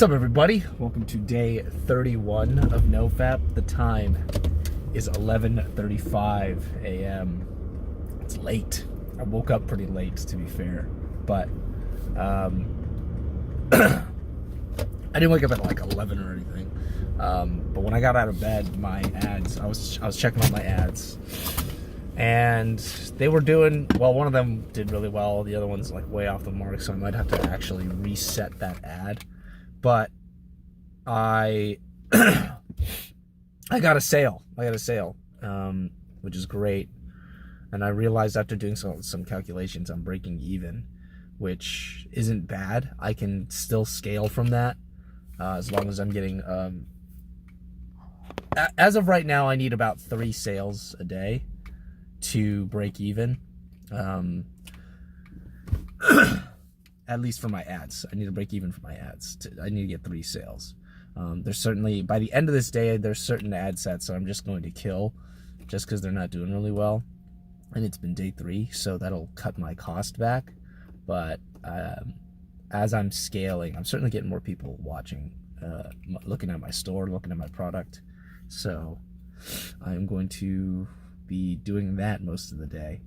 What's up, everybody? Welcome to day 31 of NoFap. The time is 11:35 a.m. It's late. I woke up pretty late, to be fair, but I didn't wake up at like 11 or anything. But when I got out of bed, my ads, I was checking on my ads, and they were doing well. One of them did really well. The other one's like way off the mark, so I might have to actually reset that ad. But I got a sale. Which is great. And I realized after doing some calculations, I'm breaking even, which isn't bad. I can still scale from that as long as I'm getting. As of right now, I need about 3 sales a day to break even. At least for my ads. I need to break even for my ads. I need to get 3 sales. There's certainly, by the end of this day, there's certain ad sets that I'm just going to kill just because they're not doing really well. And it's been day 3, so that'll cut my cost back. But as I'm scaling, I'm certainly getting more people watching, looking at my store, looking at my product. So I'm going to be doing that most of the day.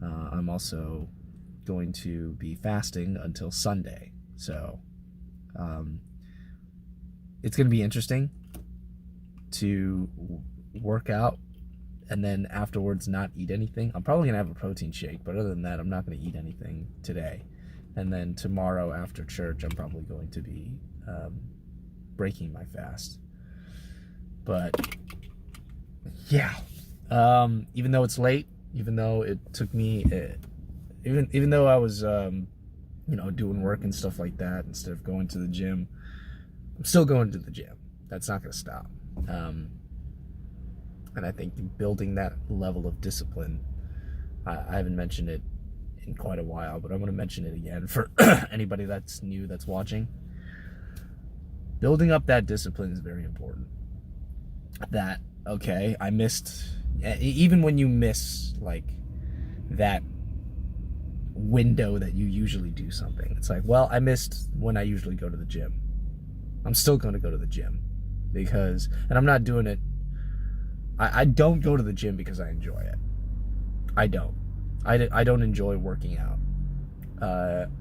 I'm also going to be fasting until Sunday, so it's going to be interesting to work out and then afterwards not eat anything. I'm probably going to have a protein shake, but other than that, I'm not going to eat anything today. And then tomorrow after church, I'm probably going to be breaking my fast. But yeah, even though it's late, even though it took me even though I was, doing work and stuff like that instead of going to the gym, I'm still going to the gym. That's not going to stop. And I think building that level of discipline, I haven't mentioned it in quite a while, but I'm going to mention it again for anybody that's new that's watching. Building up that discipline is very important. That, okay, I missed, even when you miss, like, that window that you usually do something. It's like, well, I missed when I usually go to the gym. I'm still going to go to the gym because, and I'm not doing it. I don't go to the gym because I enjoy it. I don't. I don't enjoy working out.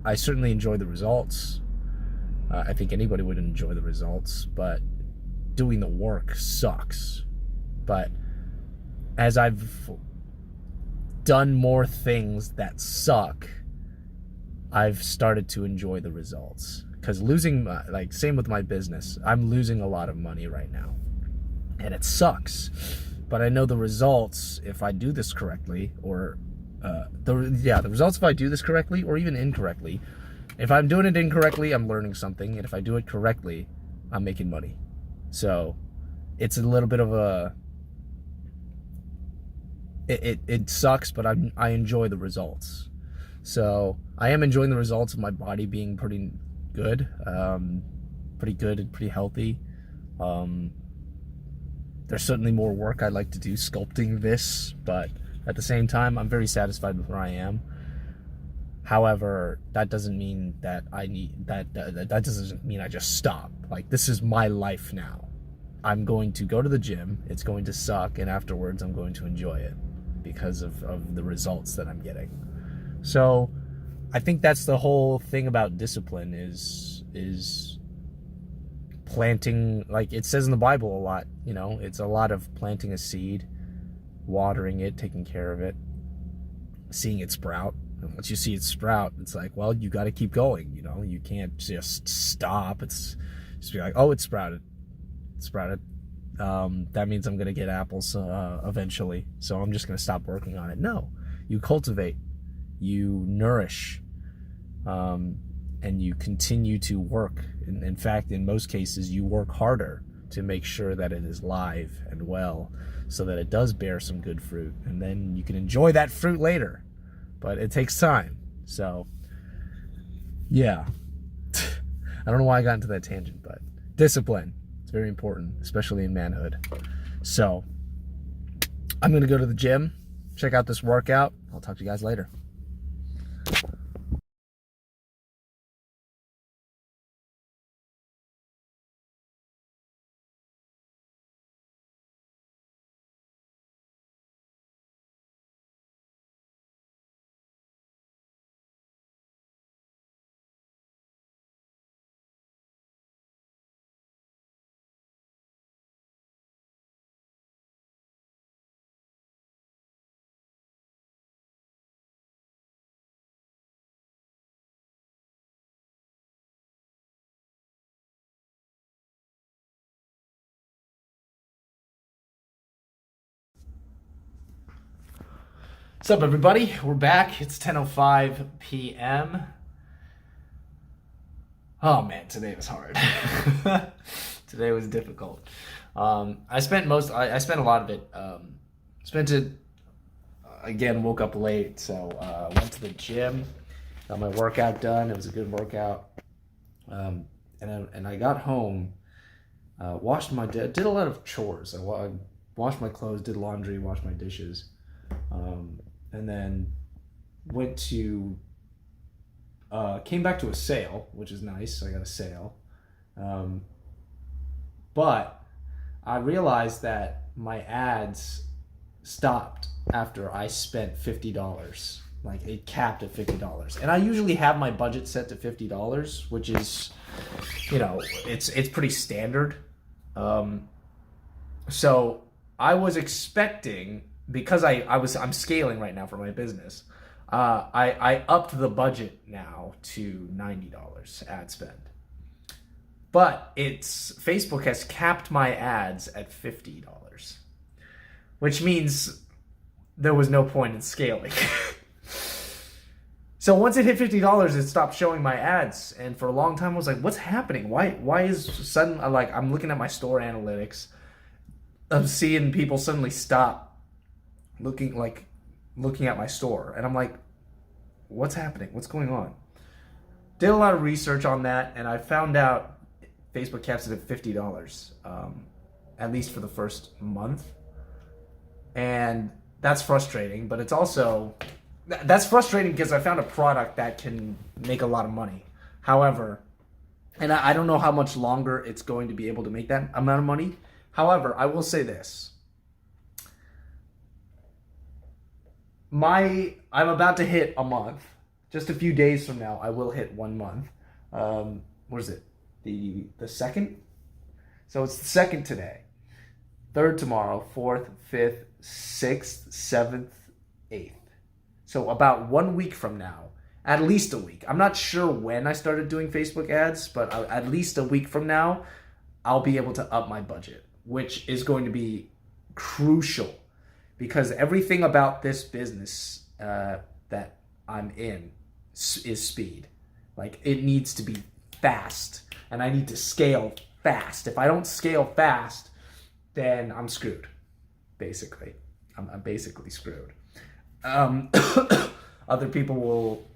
I certainly enjoy the results. I think anybody would enjoy the results, but doing the work sucks. But as I've done more things that suck, I've started to enjoy the results. Because losing, like, same with my business, I'm losing a lot of money right now, and it sucks. But I know the results if I do this correctly, or the results if I do this correctly or even incorrectly. If I'm doing it incorrectly, I'm learning something, and if I do it correctly, I'm making money. So it's a little bit of a, it sucks, but I enjoy the results. So I am enjoying the results of my body being pretty good and pretty healthy. There's certainly more work I'd like to do sculpting this, but at the same time, I'm very satisfied with where I am. However, that doesn't mean that that doesn't mean I just stop. Like, this is my life now. I'm going to go to the gym. It's going to suck, and afterwards I'm going to enjoy it because of the results that I'm getting. So I think that's the whole thing about discipline is planting, like it says in the Bible a lot, it's a lot of planting a seed, watering it, taking care of it, seeing it sprout. And once you see it sprout, it's like, well, you got to keep going. You can't just stop. It's just be like, oh, it sprouted. That means I'm going to get apples eventually, so I'm just going to stop working on it. No, you cultivate, you nourish, and you continue to work. In fact, in most cases, you work harder to make sure that it is live and well so that it does bear some good fruit, and then you can enjoy that fruit later. But it takes time. So, yeah. I don't know why I got into that tangent, but discipline. It's very important, especially in manhood. So, I'm going to go to the gym, check out this workout. I'll talk to you guys later. What's up, everybody? We're back. It's 10:05 p.m. Oh man, today was hard. Today was difficult. I spent a lot of it. Spent it again. Woke up late, so went to the gym. Got my workout done. It was a good workout. And I got home. Did a lot of chores. I washed my clothes, did laundry, washed my dishes. And then came back to a sale, which is nice. I got a sale. But I realized that my ads stopped after I spent $50. Like, it capped at $50. And I usually have my budget set to $50, which is, it's pretty standard. So I was expecting, because I'm scaling right now for my business. I upped the budget now to $90 ad spend. But Facebook has capped my ads at $50, which means there was no point in scaling. So once it hit $50, it stopped showing my ads, and for a long time I was like, what's happening? Why is suddenly, like, I'm looking at my store analytics, I'm seeing people suddenly stop looking at my store, and I'm like, what's happening? What's going on? Did a lot of research on that, and I found out Facebook caps it at $50, at least for the first month. And that's frustrating, but that's frustrating because I found a product that can make a lot of money. However, and I don't know how much longer it's going to be able to make that amount of money. However, I will say this. I'm about to hit a month. Just a few days from now, I will hit 1 month. What is it? The 2nd? So it's the 2nd today. 3rd tomorrow, 4th, 5th, 6th, 7th, 8th. So about 1 week from now, at least a week. I'm not sure when I started doing Facebook ads, but at least a week from now, I'll be able to up my budget, which is going to be crucial, because everything about this business that I'm in is speed. Like, it needs to be fast, and I need to scale fast. If I don't scale fast, then I'm screwed, basically. I'm basically screwed. Other people will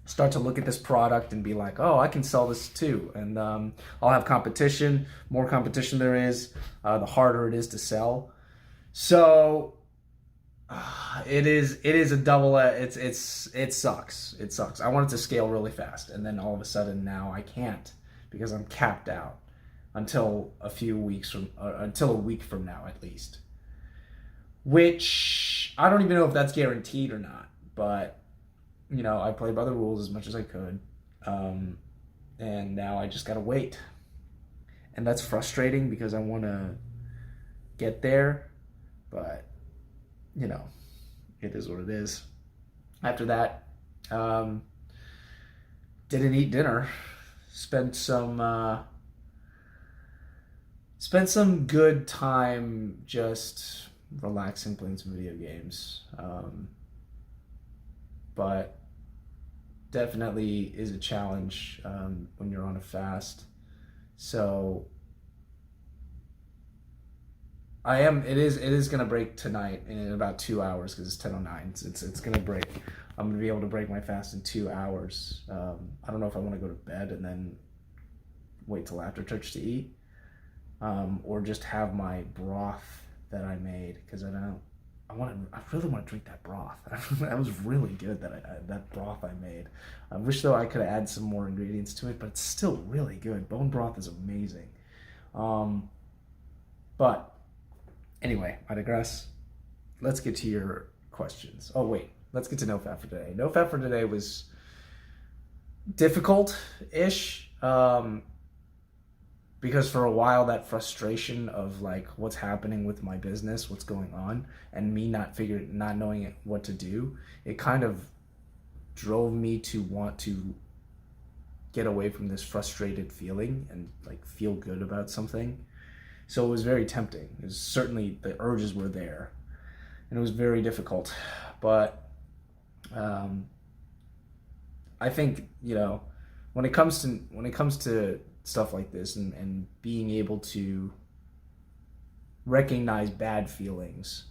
start to look at this product and be like, oh, I can sell this too. And I'll have competition. More competition there is, the harder it is to sell. So it is a double. It sucks. It sucks. I wanted to scale really fast, and then all of a sudden now I can't, because I'm capped out until a week from now at least. Which I don't even know if that's guaranteed or not, but I played by the rules as much as I could, and now I just gotta wait, and that's frustrating because I want to get there, but it is what it is. After that, didn't eat dinner. Spent some good time just relaxing, playing some video games. But definitely is a challenge when you're on a fast. So it is gonna break tonight in about 2 hours, because it's 10:09. It's gonna break. I'm gonna be able to break my fast in 2 hours. I don't know if I want to go to bed and then wait till after church to eat, or just have my broth that I made, because I really want to drink that broth. That was really good, that broth I made. I wish though I could add some more ingredients to it, but it's still really good. Bone broth is amazing. But anyway, I digress. Let's get to your questions. Oh wait, let's get to NoFap for today. NoFap for today was difficult-ish, because for a while that frustration of like what's happening with my business, what's going on, and me not knowing what to do, it kind of drove me to want to get away from this frustrated feeling and like feel good about something. So it was very tempting. It was certainly, the urges were there, and it was very difficult, but Um, I think, when it comes to stuff like this, and being able to recognize bad feelings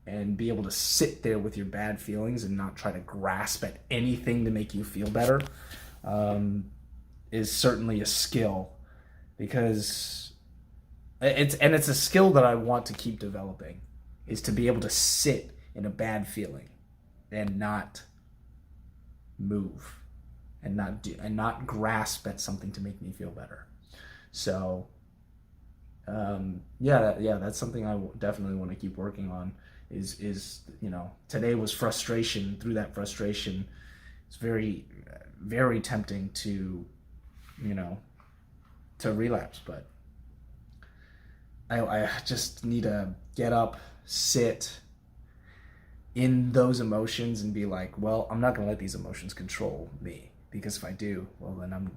and be able to sit there with your bad feelings and not try to grasp at anything to make you feel better, is certainly a skill, because it's a skill that I want to keep developing, is to be able to sit in a bad feeling and not move and not grasp at something to make me feel better. So that's something I definitely want to keep working on. Is today was frustration. Through that frustration, it's very, very tempting to relapse, but I just need to get up, sit in those emotions, and be like, well, I'm not going to let these emotions control me, because if I do, well, then I'm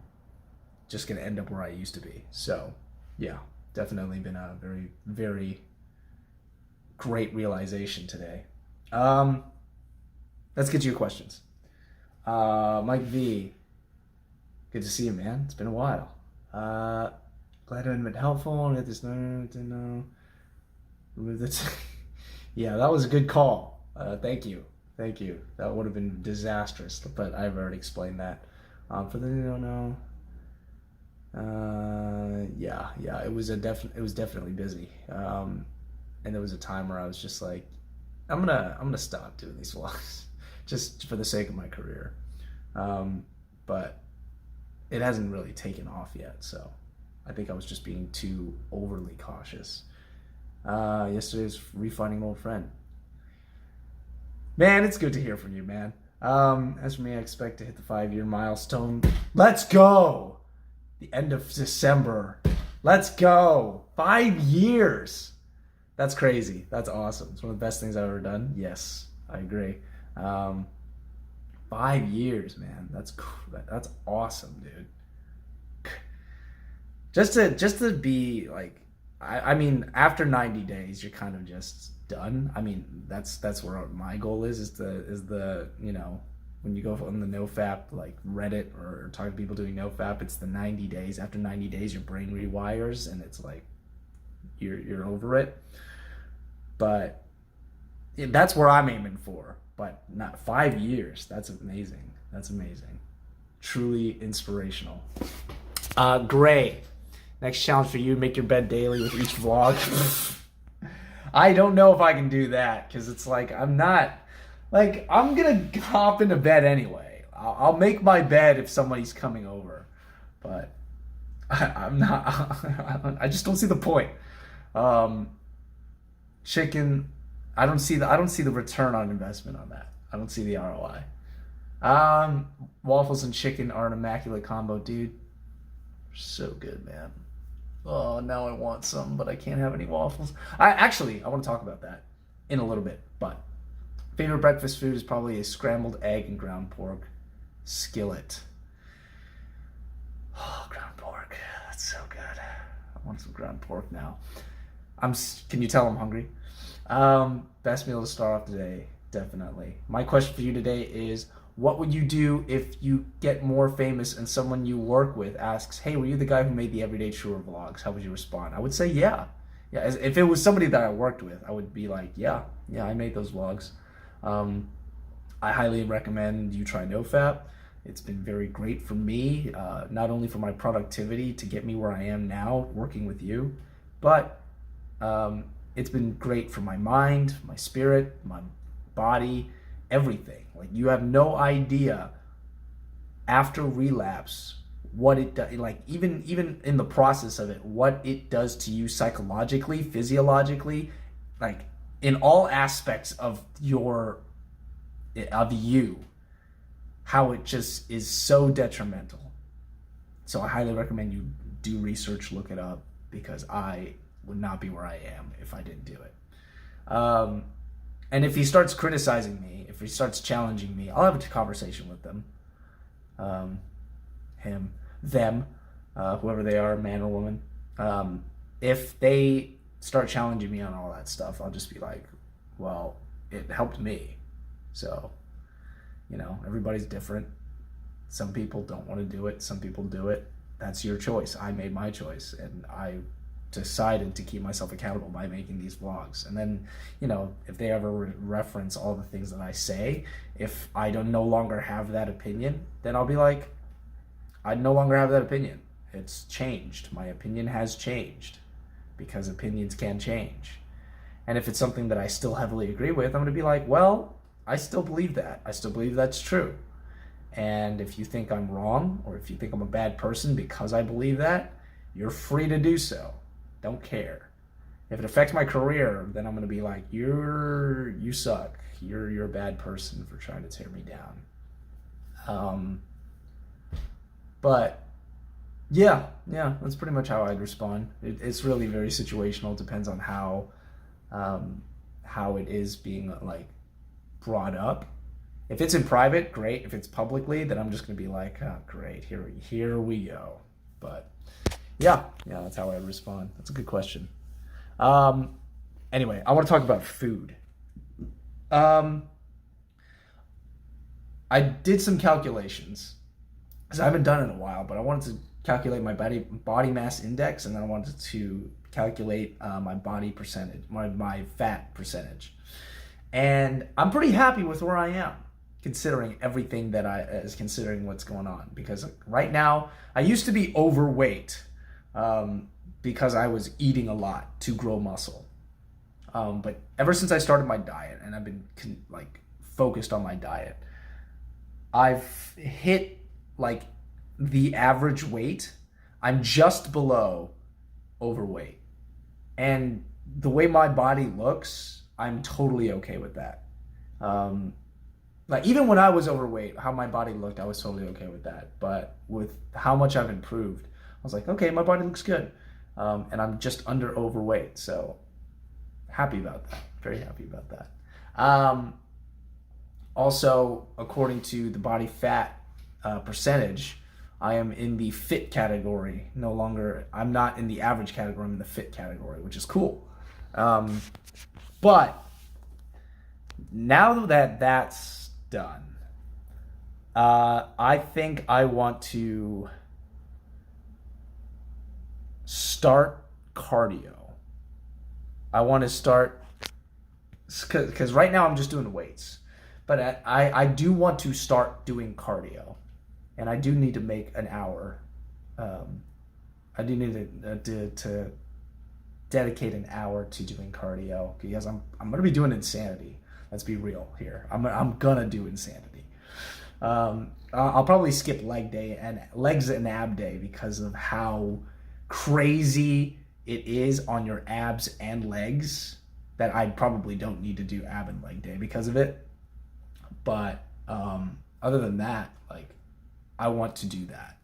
just going to end up where I used to be. So, yeah, definitely been a very, very great realization today. Let's get to your questions. Mike V, good to see you, man. It's been a while. Glad I've been helpful. I got this. No. Yeah, that was a good call. Thank you. That would have been disastrous, but I've already explained that. For those who don't know, it was definitely busy. And there was a time where I was just like, I'm gonna stop doing these vlogs, just for the sake of my career. But it hasn't really taken off yet, so I think I was just being too overly cautious. Yesterday's refinding an old friend. Man, it's good to hear from you, man. As for me, I expect to hit the 5-year milestone. Let's go! The end of December. Let's go! 5 years! That's crazy. That's awesome. It's one of the best things I've ever done. Yes, I agree. 5 years, man. That's awesome, dude. Just to be like, I mean, after 90 days, you're kind of just done. I mean, that's where my goal is the when you go on the NoFap, like Reddit, or talk to people doing NoFap, it's the 90 days. After 90 days, your brain rewires, and it's like you're over it. But that's where I'm aiming for. But not 5 years. That's amazing. Truly inspirational. Gray. Next challenge for you: make your bed daily with each vlog. I don't know if I can do that, because it's like I'm gonna hop into bed anyway. I'll make my bed if somebody's coming over, but I'm not. I just don't see the point. Chicken. I don't see the return on investment on that. I don't see the ROI. Waffles and chicken are an immaculate combo, dude. So good, man. Oh, now I want some, but I can't have any waffles. I want to talk about that in a little bit. But favorite breakfast food is probably a scrambled egg and ground pork skillet. Oh, ground pork. That's so good. I want some ground pork now. Can you tell I'm hungry? Best meal to start off today, definitely. My question for you today is, what would you do if you get more famous and someone you work with asks, hey, were you the guy who made the Everyday Truer vlogs? How would you respond? I would say, yeah. If it was somebody that I worked with, I would be like, yeah, I made those vlogs. I highly recommend you try NoFap. It's been very great for me, not only for my productivity to get me where I am now working with you, but it's been great for my mind, my spirit, my body, everything. Like, you have no idea after relapse what it does, like even in the process of it, what it does to you psychologically, physiologically, like in all aspects of you, how it just is so detrimental. So I highly recommend you do research, look it up, because I would not be where I am if I didn't do it. And if he starts criticizing me, if he starts challenging me, I'll have a conversation with them. Him, them, whoever they are, man or woman. If they start challenging me on all that stuff, I'll just be like, well, it helped me. So, You know, everybody's different. Some people don't want to do it. Some people do it. That's your choice. I made my choice, and I decided to keep myself accountable by making these vlogs. And then, you know, if they ever reference all the things that I say, if I don't no longer have that opinion, then I'll be like, I no longer have that opinion. It's changed. My opinion has changed, because opinions can change. And if it's something that I still heavily agree with, I'm going to be like, well, I still believe that. I still believe that's true. And if you think I'm wrong, or if you think I'm a bad person because I believe that, you're free to do so. Don't care. If it affects my career, then I'm going to be like, you suck. You're a bad person for trying to tear me down. But yeah, that's pretty much how I'd respond. It's really very situational. It depends on how it is being like brought up. If it's in private, great. If it's publicly, then I'm just gonna be like, oh, great, here we go. But yeah, that's how I would respond. That's a good question. Anyway, I want to talk about food. I did some calculations, because I haven't done it in a while, but I wanted to calculate my body mass index, and then I wanted to calculate my body percentage, my fat percentage. And I'm pretty happy with where I am, considering everything that considering what's going on. Because right now, I used to be overweight because I was eating a lot to grow muscle. But ever since I started my diet, and I've been focused on my diet, I've hit like the average weight. I'm just below overweight. And the way my body looks, I'm totally okay with that. Like even when I was overweight, how my body looked, I was totally okay with that. But with how much I've improved, I was like, okay, my body looks good. And I'm just under overweight. So happy about that. Very happy about that. Also, according to the body fat percentage, I am in the fit category. No longer, I'm not in the average category, I'm in the fit category, which is cool. But now that that's done, I think I want to start cardio. I want to start, because right now I'm just doing weights, but I do want to start doing cardio, and I do need to make an hour. I do need to dedicate an hour to doing cardio, because I'm gonna be doing insanity. Let's be real here. I'm gonna do insanity. I'll probably skip legs and ab day, because of how crazy it is on your abs and legs, that I probably don't need to do ab and leg day because of it. But other than that, like, I want to do that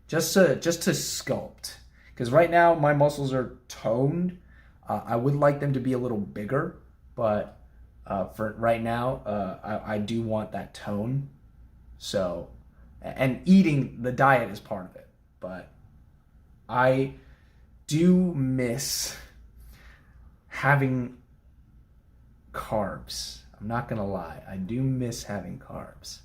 just to sculpt, because right now my muscles are toned. I would like them to be a little bigger, but for right now, I do want that tone. So, and eating, the diet is part of it, but I do miss having carbs. I'm not gonna lie, I do miss having carbs.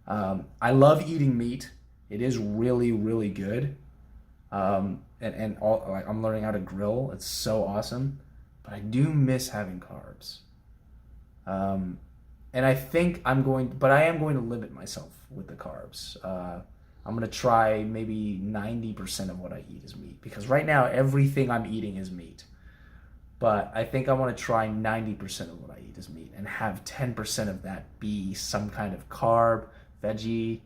I love eating meat. It is really, really good. And all, like, I'm learning how to grill. It's so awesome. But I do miss having carbs. And I think I am going to limit myself with the carbs. I'm going to try maybe 90% of what I eat is meat, because right now everything I'm eating is meat. But I think I want to try 90% of what I eat is meat, and have 10% of that be some kind of carb, veggie,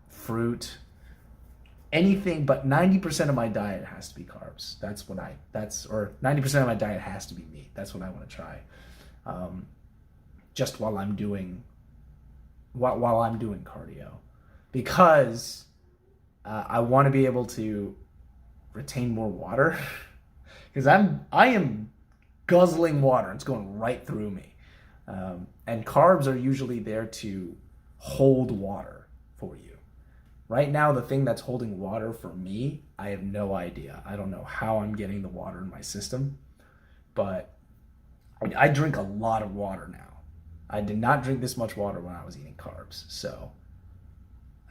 fruit, anything. But 90% of my diet has to be carbs. Or 90% of my diet has to be meat. That's what I want to try. Just while I'm doing cardio, because I want to be able to retain more water, because I am guzzling water. It's going right through me. And carbs are usually there to hold water for you. Right now, the thing that's holding water for me, I have no idea. I don't know how I'm getting the water in my system, but I drink a lot of water now. I did not drink this much water when I was eating carbs. So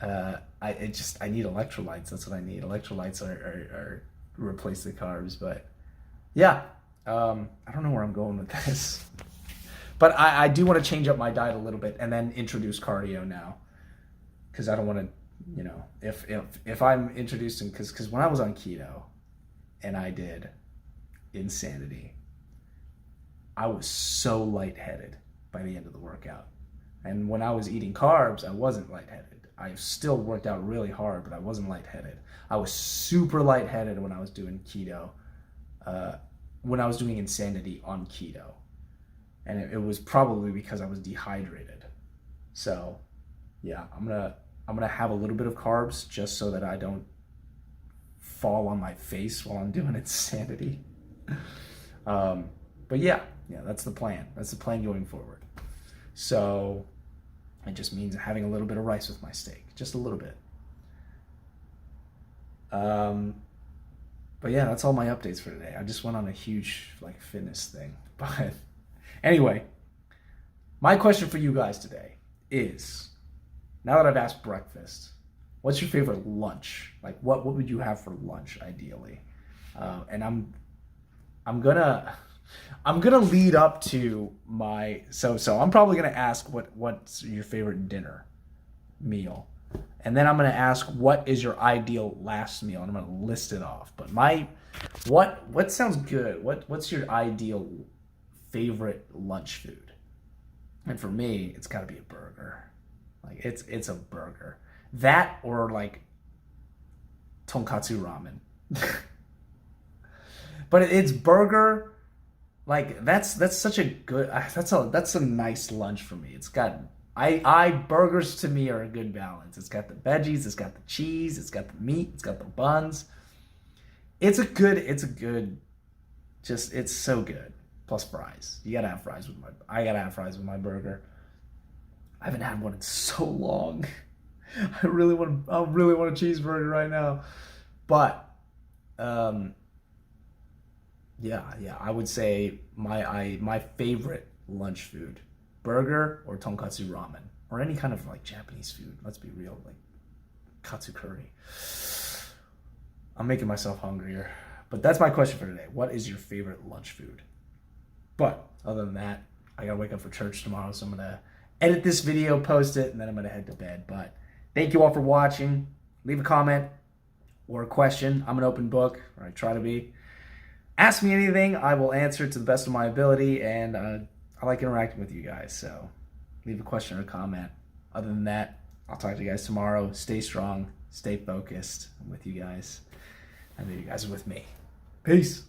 I need electrolytes. That's what I need. Electrolytes are replace the carbs. But yeah, I don't know where I'm going with this. But I do want to change up my diet a little bit and then introduce cardio now. Because I don't want to, you know, if I'm introducing, because when I was on keto and I did Insanity, I was so lightheaded by the end of the workout. And when I was eating carbs, I wasn't lightheaded. I still worked out really hard, but I wasn't lightheaded. I was super lightheaded when I was doing keto, when I was doing Insanity on keto. And it was probably because I was dehydrated. So yeah, I'm gonna have a little bit of carbs just so that I don't fall on my face while I'm doing Insanity. But yeah, that's the plan. That's the plan going forward. So it just means having a little bit of rice with my steak, just a little bit. But yeah, that's all my updates for today. I just went on a huge fitness thing. But anyway, my question for you guys today is, now that I've asked breakfast, what's your favorite lunch? What would you have for lunch ideally? And I'm gonna lead up to my so I'm probably gonna ask what's your favorite dinner meal, and then I'm gonna ask what is your ideal last meal, and I'm gonna list it off. But what sounds good? What's your ideal favorite lunch food? And for me, it's got to be a burger. It's a burger. That or tonkatsu ramen. But it's burger. That's such a good. That's a nice lunch for me. It's got burgers to me are a good balance. It's got the veggies, it's got the cheese, it's got the meat, it's got the buns. It's so good. Plus fries. I gotta have fries with my burger. I haven't had one in so long. I really want a cheeseburger right now. But yeah, I would say my favorite lunch food, burger or tonkatsu ramen, or any kind of Japanese food. Let's be real, katsu curry. I'm making myself hungrier. But that's my question for today. What is your favorite lunch food? But other than that, I gotta wake up for church tomorrow, so I'm gonna edit this video, post it, and then I'm gonna head to bed. But thank you all for watching. Leave a comment or a question. I'm an open book, or I try to be. Ask me anything, I will answer to the best of my ability, and I like interacting with you guys, so leave a question or a comment. Other than that, I'll talk to you guys tomorrow. Stay strong, stay focused. I'm with you guys. I know you guys are with me. Peace.